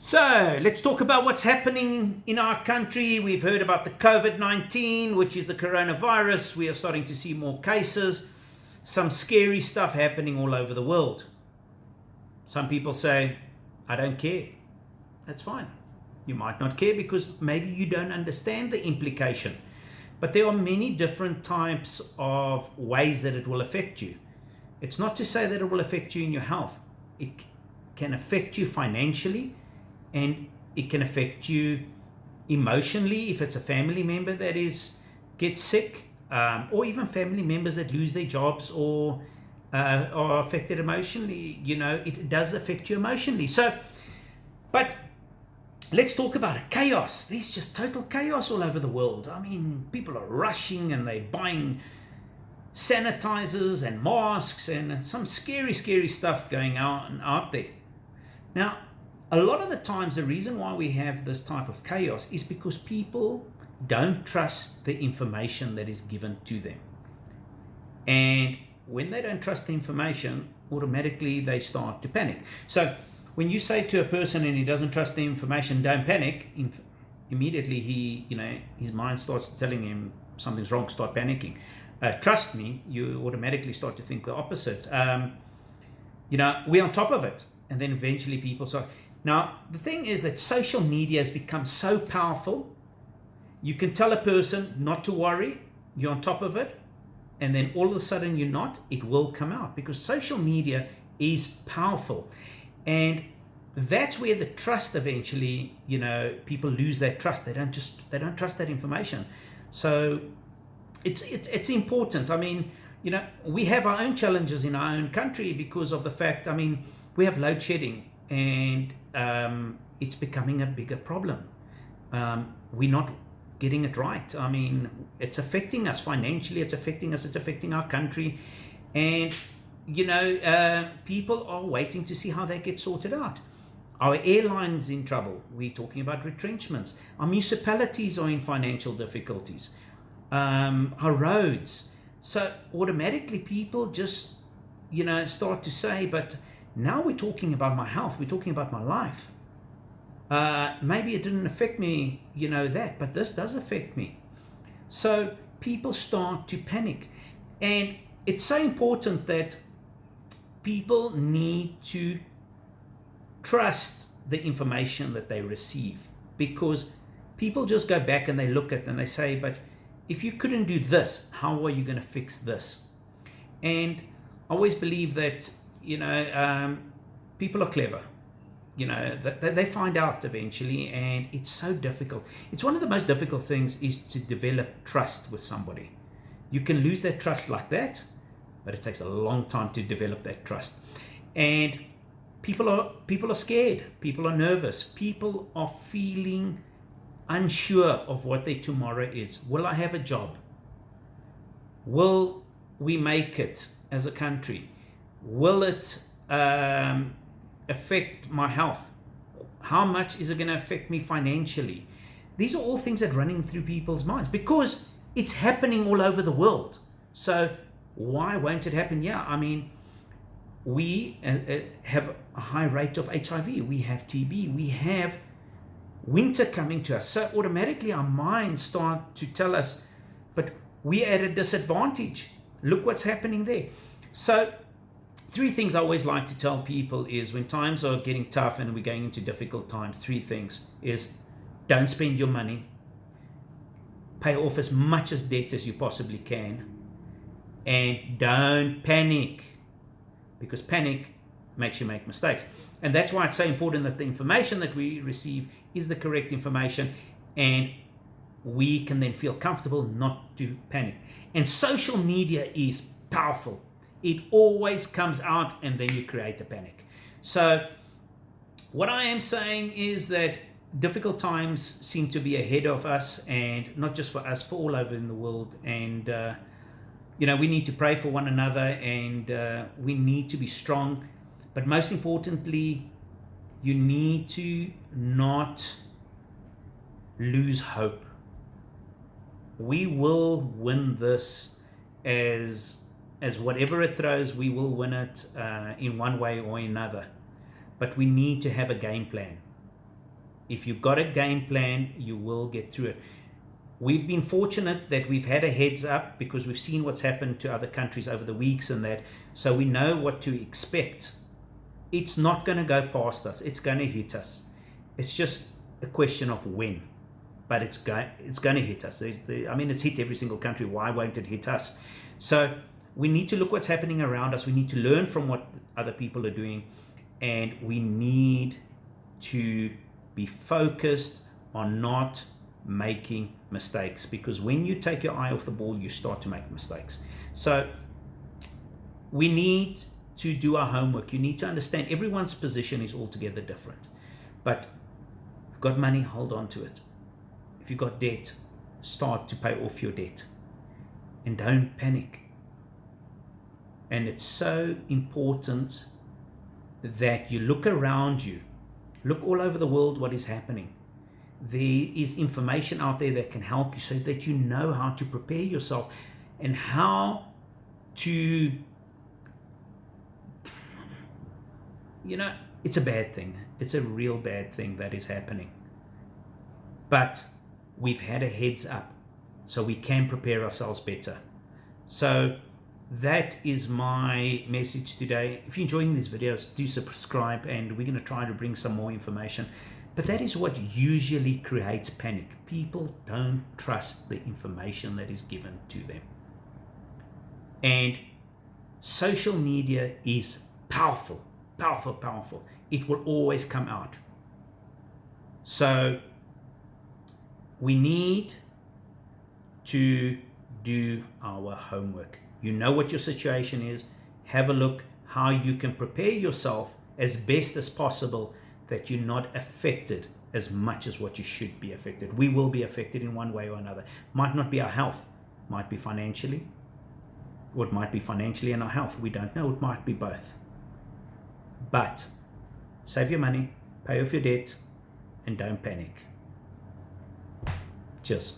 So let's talk about what's happening in our country. We've heard about the COVID-19, which is the coronavirus. We are starting to see more cases, some scary stuff happening all over the world. Some people say, I don't care. That's fine. You might not care because maybe you don't understand the implication. But there are many different types of ways that it will affect you. It's not to say that it will affect you in your health. It can affect you financially, and it can affect you emotionally if it's a family member that gets sick, or even family members that lose their jobs or are affected emotionally. It does affect you emotionally. But let's talk about it. Chaos. There's just total chaos all over the world. I mean, people are rushing and they're buying sanitizers and masks and some scary stuff going on out there. Now, a lot of the times, the reason why we have this type of chaos is because people don't trust the information that is given to them. And when they don't trust the information, automatically they start to panic. So when you say to a person and he doesn't trust the information, don't panic, immediately his mind starts telling him something's wrong, start panicking. Trust me, you automatically start to think the opposite. We're on top of it. And then eventually people start. Now, the thing is that social media has become so powerful. You can tell a person not to worry, you're on top of it, and then all of a sudden you're not, it will come out because social media is powerful. And that's where the trust eventually, people lose that trust. They don't trust that information. So it's important. I mean, we have our own challenges in our own country because of the fact, we have load shedding, and it's becoming a bigger problem. We're not getting it right. It's affecting us financially, it's affecting our country, and people are waiting to see how they get sorted out. Our airlines in trouble. We're talking about retrenchments. Our municipalities are in financial difficulties. Our roads. So automatically people just start to say, but now we're talking about my health, we're talking about my life. Maybe it didn't affect me, but this does affect me. So people start to panic. And it's so important that people need to trust the information that they receive, because people just go back and they look at it and they say, but if you couldn't do this, how are you going to fix this? And I always believe that people are clever. They find out eventually, and it's so difficult. It's one of the most difficult things is to develop trust with somebody. You can lose that trust like that, but it takes a long time to develop that trust. And people are scared. People are nervous. People are feeling unsure of what their tomorrow is. Will I have a job? Will we make it as a country? Will it affect my health? How much is it going to affect me financially? These are all things that are running through people's minds because it's happening all over the world. So why won't it happen? We have a high rate of HIV. We have TB. We have winter coming to us. So automatically our minds start to tell us, but we're at a disadvantage. Look what's happening there. So 3 things I always like to tell people is when times are getting tough and we're going into difficult times, 3 things is don't spend your money. Pay off as much as debt as you possibly can. And don't panic, because panic makes you make mistakes. And that's why it's so important that the information that we receive is the correct information, and we can then feel comfortable not to panic. And social media is powerful. It always comes out and then you create a panic. So what I am saying is that difficult times seem to be ahead of us, and not just for us, for all over in the world. And we need to pray for one another, and we need to be strong. But most importantly, you need to not lose hope. We will win this as whatever it throws, we will win it in one way or another. But we need to have a game plan. If you've got a game plan, you will get through it. We've been fortunate that we've had a heads up because we've seen what's happened to other countries over the weeks and that, so we know what to expect. It's not going to go past us. It's going to hit us. It's just a question of when, but it's going to hit us. It's hit every single country. Why won't it hit us? So we need to look what's happening around us. We need to learn from what other people are doing, and we need to be focused on not making mistakes, because when you take your eye off the ball, you start to make mistakes. So we need to do our homework. You need to understand everyone's position is altogether different. But if you've got money, hold on to it. If you've got debt, start to pay off your debt. And don't panic. And it's so important that you look around you. Look all over the world what is happening. There is information out there that can help you so that you know how to prepare yourself and how to, it's a bad thing. It's a real bad thing that is happening. But we've had a heads up, so we can prepare ourselves better. So that is my message today. If you're enjoying these videos, do subscribe, and we're going to try to bring some more information. But that is what usually creates panic. People don't trust the information that is given to them. And social media is powerful, powerful, powerful. It will always come out. So we need to do our homework. You know what your situation is. Have a look how you can prepare yourself as best as possible, that you're not affected as much as what you should be affected. We will be affected in one way or another. Might not be our health, might be financially, or it might be financially and our health. We don't know. It might be both. But save your money, pay off your debt, and don't panic. Cheers.